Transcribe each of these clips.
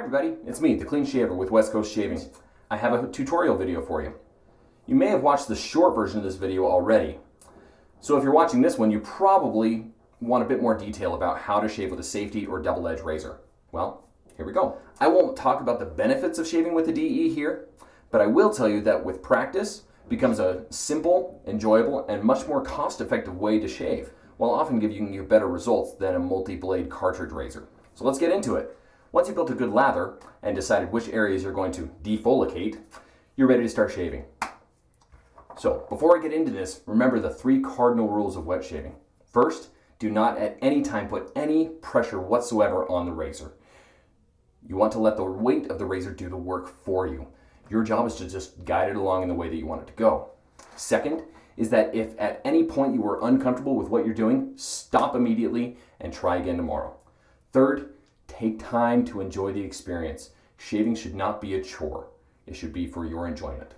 Hi everybody, it's me, The Clean Shaver with West Coast Shaving. I have a tutorial video for you. You may have watched the short version of this video already. So if you're watching this one, you probably want a bit more detail about how to shave with a safety or double-edged razor. Well, here we go. I won't talk about the benefits of shaving with a DE here, but I will tell you that with practice, it becomes a simple, enjoyable, and much more cost-effective way to shave, while often giving you better results than a multi-blade cartridge razor. So let's get into it. Once you've built a good lather and decided which areas you're going to defoliate, you're ready to start shaving. So before I get into this, remember the 3 cardinal rules of wet shaving. First, do not at any time put any pressure whatsoever on the razor. You want to let the weight of the razor do the work for you. Your job is to just guide it along in the way that you want it to go. Second is that if at any point you are uncomfortable with what you're doing, stop immediately and try again tomorrow. Third, take time to enjoy the experience. Shaving should not be a chore. It should be for your enjoyment.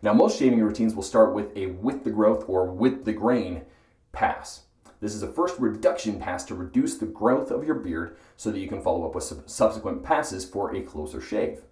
Now, most shaving routines will start with a with the growth or with the grain pass. This is a first reduction pass to reduce the growth of your beard so that you can follow up with subsequent passes for a closer shave.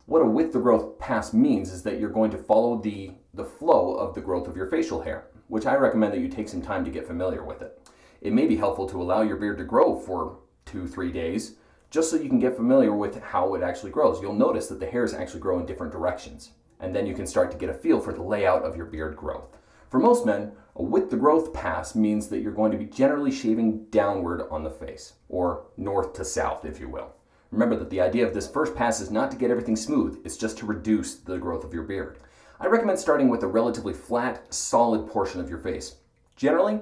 What a with the growth pass means is that you're going to follow the flow of the growth of your facial hair, which I recommend that you take some time to get familiar with it. It may be helpful to allow your beard to grow for 2-3 days, just so you can get familiar with how it actually grows. You'll notice that the hairs actually grow in different directions, and then you can start to get a feel for the layout of your beard growth. For most men, a with the growth pass means that you're going to be generally shaving downward on the face, or north to south, if you will. Remember that the idea of this first pass is not to get everything smooth, it's just to reduce the growth of your beard. I recommend starting with a relatively flat, solid portion of your face. Generally,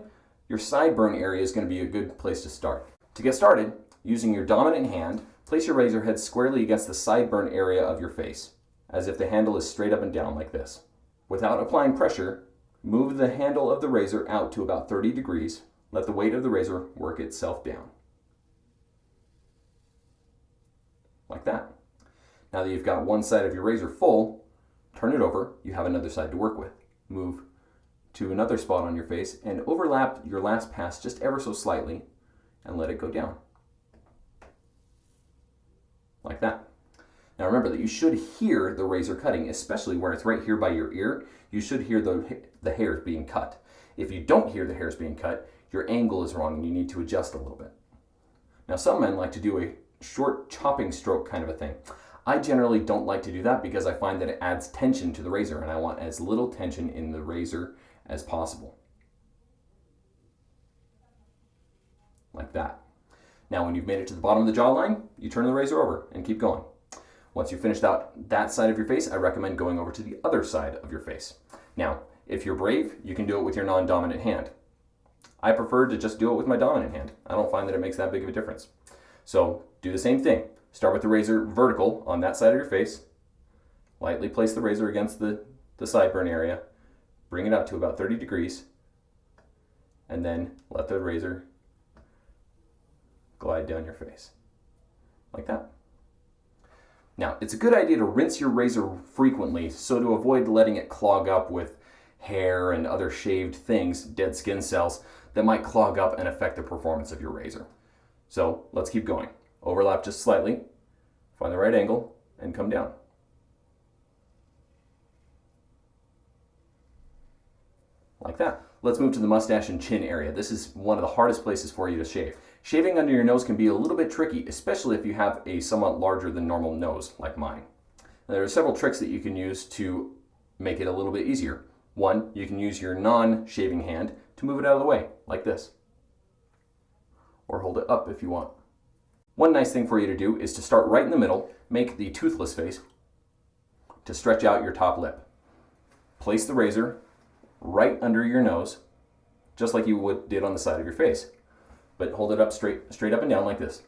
your sideburn area is going to be a good place to start. To get started, using your dominant hand, place your razor head squarely against the sideburn area of your face, as if the handle is straight up and down like this. Without applying pressure, move the handle of the razor out to about 30 degrees. Let the weight of the razor work itself down. Like that. Now that you've got one side of your razor full, turn it over. You have another side to work with. Move to another spot on your face and overlap your last pass just ever so slightly and let it go down. Like that. Now remember that you should hear the razor cutting, especially where it's right here by your ear. You should hear the hairs being cut. If you don't hear the hairs being cut, your angle is wrong and you need to adjust a little bit. Now some men like to do a short chopping stroke kind of a thing. I generally don't like to do that because I find that it adds tension to the razor and I want as little tension in the razor as possible. Like that. Now when you've made it to the bottom of the jawline, you turn the razor over and keep going. Once you've finished out that side of your face, I recommend going over to the other side of your face. Now, if you're brave, you can do it with your non-dominant hand. I prefer to just do it with my dominant hand. I don't find that it makes that big of a difference. So do the same thing. Start with the razor vertical on that side of your face. Lightly place the razor against the sideburn area. Bring it up to about 30 degrees. And then let the razor glide down your face. Like that. Now, it's a good idea to rinse your razor frequently so to avoid letting it clog up with hair and other shaved things, dead skin cells, that might clog up and affect the performance of your razor. So let's keep going. Overlap just slightly, find the right angle, and come down. Like that. Let's move to the mustache and chin area. This is one of the hardest places for you to shave. Shaving under your nose can be a little bit tricky, especially if you have a somewhat larger than normal nose like mine. Now, there are several tricks that you can use to make it a little bit easier. One, you can use your non-shaving hand to move it out of the way, like this. Or hold it up if you want. One nice thing for you to do is to start right in the middle, make the toothless face, to stretch out your top lip. Place the razor right under your nose, just like you did on the side of your face. But hold it up straight up and down like this.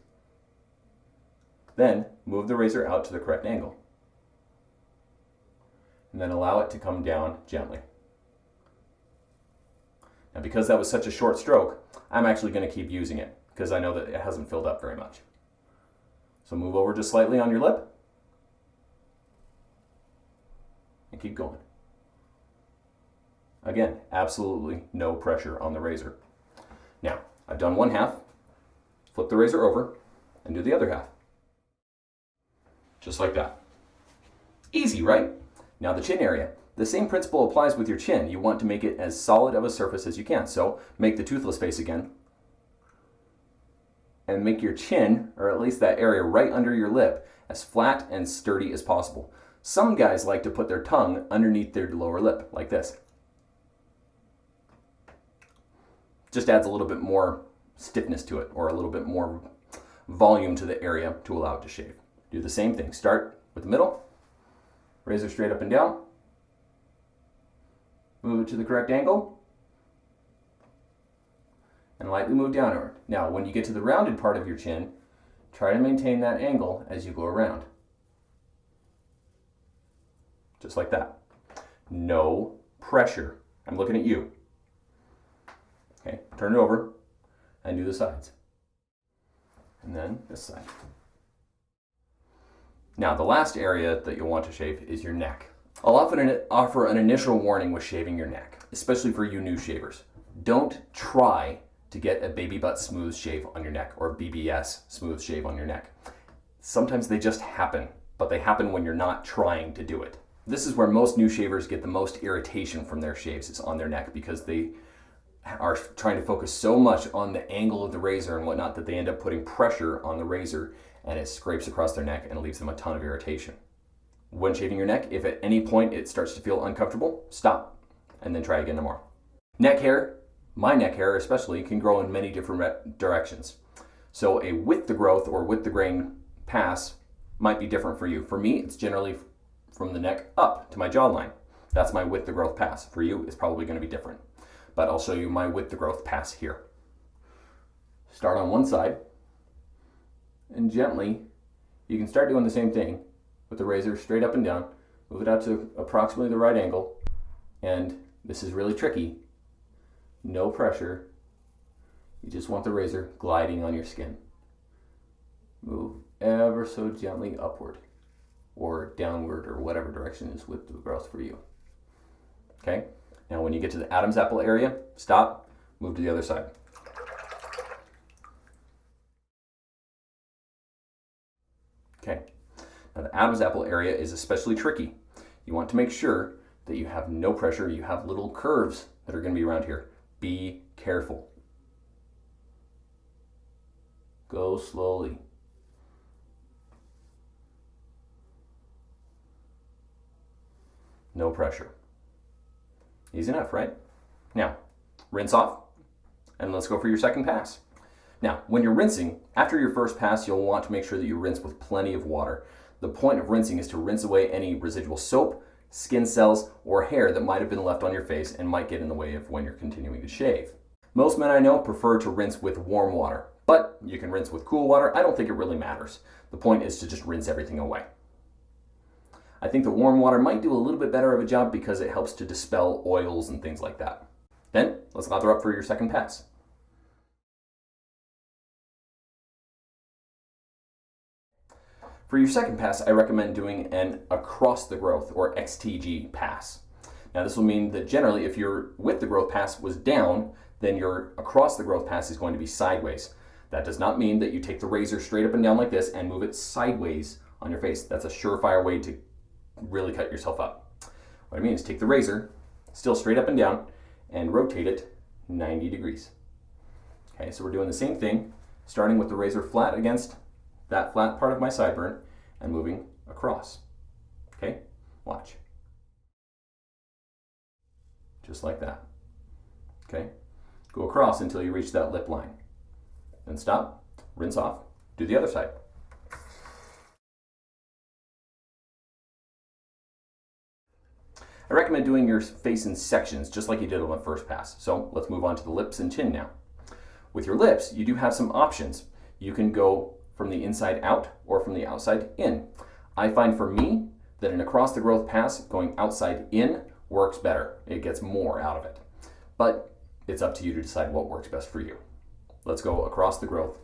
Then move the razor out to the correct angle. And then allow it to come down gently. Now because that was such a short stroke, I'm actually going to keep using it because I know that it hasn't filled up very much. So move over just slightly on your lip and keep going. Again, absolutely no pressure on the razor. Now, I've done one half, flip the razor over, and do the other half. just like that. Easy, right? Now the chin area. The same principle applies with your chin. You want to make it as solid of a surface as you can. So make the toothless face again. And make your chin, or at least that area right under your lip, as flat and sturdy as possible. Some guys like to put their tongue underneath their lower lip, like this. Just adds a little bit more stiffness to it, or a little bit more volume to the area to allow it to shave. Do the same thing. Start with the middle, razor straight up and down, move it to the correct angle, and lightly move downward. Now, when you get to the rounded part of your chin, try to maintain that angle as you go around. Just like that. No pressure. I'm looking at you. Okay, turn it over and do the sides. And then this side. Now, the last area that you'll want to shave is your neck. I'll often offer an initial warning with shaving your neck, especially for you new shavers. Don't try to get a baby butt smooth shave on your neck, or BBS smooth shave on your neck. Sometimes they just happen, but they happen when you're not trying to do it. This is where most new shavers get the most irritation from their shaves, is on their neck, because they are trying to focus so much on the angle of the razor and whatnot that they end up putting pressure on the razor and it scrapes across their neck and leaves them a ton of irritation. When shaving your neck, if at any point it starts to feel uncomfortable, stop and then try again tomorrow. Neck hair, my neck hair especially, can grow in many different directions. So a with the growth or with the grain pass might be different for you. For me, it's generally from the neck up to my jawline. That's my with the growth pass. For you, it's probably going to be different. But I'll show you my with the growth pass here. Start on one side, and gently, you can start doing the same thing with the razor straight up and down. Move it out to approximately the right angle, and this is really tricky. No pressure. You just want the razor gliding on your skin. Move ever so gently upward or downward, or whatever direction is with the growth for you. Okay? Now when you get to the Adam's apple area, stop, move to the other side. Okay. Now the Adam's apple area is especially tricky. You want to make sure that you have no pressure. You have little curves that are going to be around here. Be careful. Go slowly. No pressure. Easy enough, right? Now, rinse off, and let's go for your second pass. Now, when you're rinsing, after your first pass, you'll want to make sure that you rinse with plenty of water. The point of rinsing is to rinse away any residual soap, skin cells, or hair that might have been left on your face and might get in the way of when you're continuing to shave. Most men I know prefer to rinse with warm water, but you can rinse with cool water. I don't think it really matters. The point is to just rinse everything away. I think the warm water might do a little bit better of a job because it helps to dispel oils and things like that. Then, let's lather up for your second pass. For your second pass, I recommend doing an across the growth, or XTG pass. Now this will mean that generally if your with the growth pass was down, then your across the growth pass is going to be sideways. That does not mean that you take the razor straight up and down like this and move it sideways on your face. That's a surefire way to really cut yourself up. What I mean is take the razor, still straight up and down, and rotate it 90 degrees. Okay, so we're doing the same thing, starting with the razor flat against that flat part of my sideburn and moving across. Okay, watch. Just like that. Okay, go across until you reach that lip line. Then stop, rinse off, do the other side. I recommend doing your face in sections, just like you did on the first pass. So let's move on to the lips and chin now. With your lips, you do have some options. You can go from the inside out or from the outside in. I find for me that an across the growth pass going outside in works better. It gets more out of it. But it's up to you to decide what works best for you. Let's go across the growth,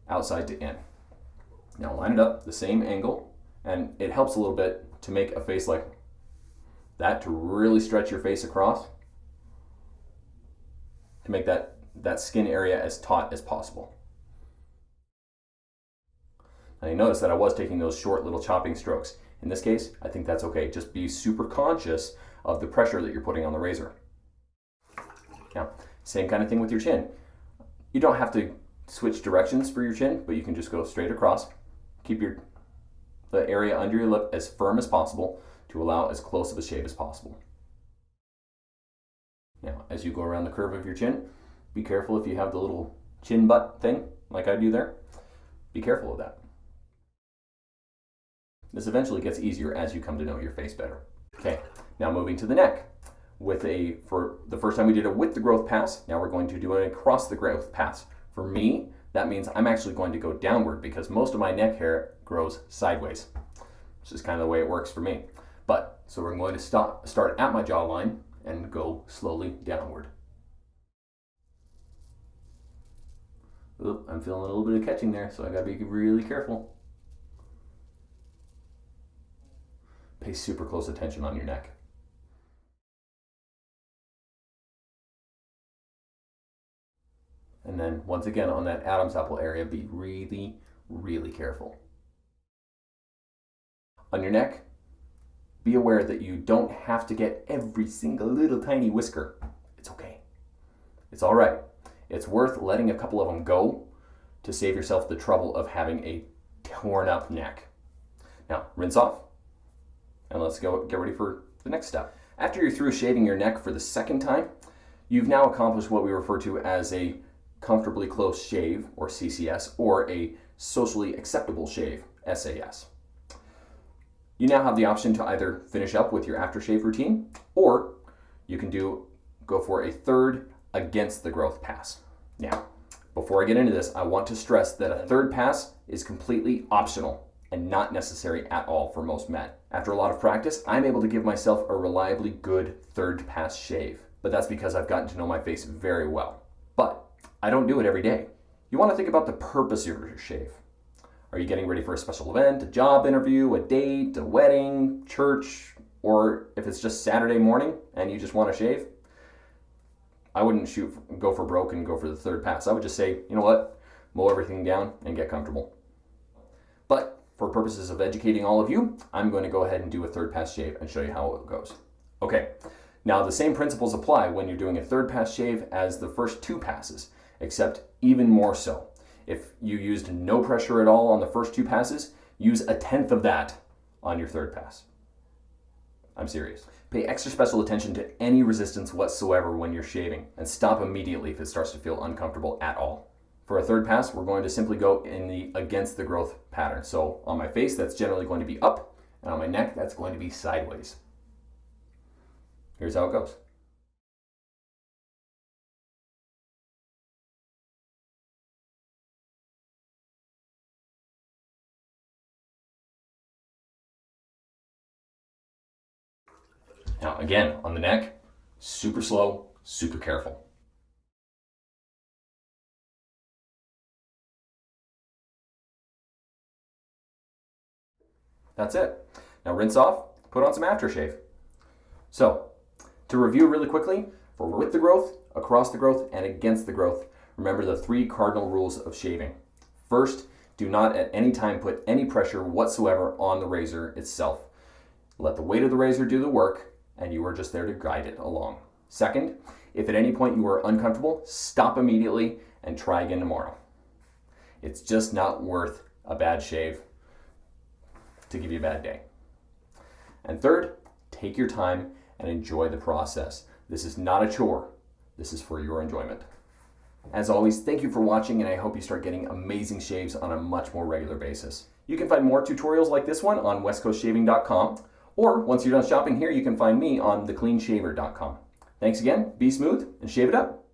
outside to in. Now line it up the same angle, and it helps a little bit to make a face like that, to really stretch your face across, to make that skin area as taut as possible. And you notice that I was taking those short little chopping strokes. In this case, I think that's okay. Just be super conscious of the pressure that you're putting on the razor. Now, same kind of thing with your chin. You don't have to switch directions for your chin, but you can just go straight across. Keep the area under your lip as firm as possible to allow as close of a shave as possible. Now, as you go around the curve of your chin, be careful if you have the little chin butt thing, like I do there. Be careful of that. This eventually gets easier as you come to know your face better. Okay, now moving to the neck. For the first time we did a with the growth pass, now we're going to do an across the growth pass. For me, that means I'm actually going to go downward because most of my neck hair grows sideways. This is kind of the way it works for me. So we're going to start at my jawline and go slowly downward. Oop, I'm feeling a little bit of catching there, so I gotta be really careful. Pay super close attention on your neck. And then once again on that Adam's apple area, be really, really careful. On your neck, be aware that you don't have to get every single little tiny whisker. It's okay. It's all right. It's worth letting a couple of them go to save yourself the trouble of having a torn up neck. Now, rinse off, and let's get ready for the next step. After you're through shaving your neck for the second time, you've now accomplished what we refer to as a comfortably close shave, or CCS, or a socially acceptable shave, SAS. You now have the option to either finish up with your aftershave routine, or you can go for a third against the growth pass. Now, before I get into this, I want to stress that a third pass is completely optional and not necessary at all for most men. After a lot of practice, I'm able to give myself a reliably good third pass shave, but that's because I've gotten to know my face very well. But I don't do it every day. You want to think about the purpose of your shave. Are you getting ready for a special event, a job interview, a date, a wedding, church, or if it's just Saturday morning and you just want to shave? I wouldn't go for broke and go for the third pass. I would just say, you know what, mow everything down and get comfortable. But for purposes of educating all of you, I'm going to go ahead and do a third pass shave and show you how it goes. Okay, now the same principles apply when you're doing a third pass shave as the first two passes, except even more so. If you used no pressure at all on the first two passes, use 1/10 of that on your third pass. I'm serious. Pay extra special attention to any resistance whatsoever when you're shaving, and stop immediately if it starts to feel uncomfortable at all. For a third pass, we're going to simply go in the against the growth pattern. So on my face, that's generally going to be up, and on my neck, that's going to be sideways. Here's how it goes. Now again, on the neck, super slow, super careful. That's it. Now rinse off, put on some aftershave. So, to review really quickly, for with the growth, across the growth, and against the growth, remember the 3 cardinal rules of shaving. First, do not at any time put any pressure whatsoever on the razor itself. Let the weight of the razor do the work, and you are just there to guide it along. Second, if at any point you are uncomfortable, stop immediately and try again tomorrow. It's just not worth a bad shave to give you a bad day. And third, take your time and enjoy the process. This is not a chore. This is for your enjoyment. As always, thank you for watching, and I hope you start getting amazing shaves on a much more regular basis. You can find more tutorials like this one on westcoastshaving.com, or once you're done shopping here, you can find me on thecleanshaver.com. Thanks again, be smooth, and shave it up.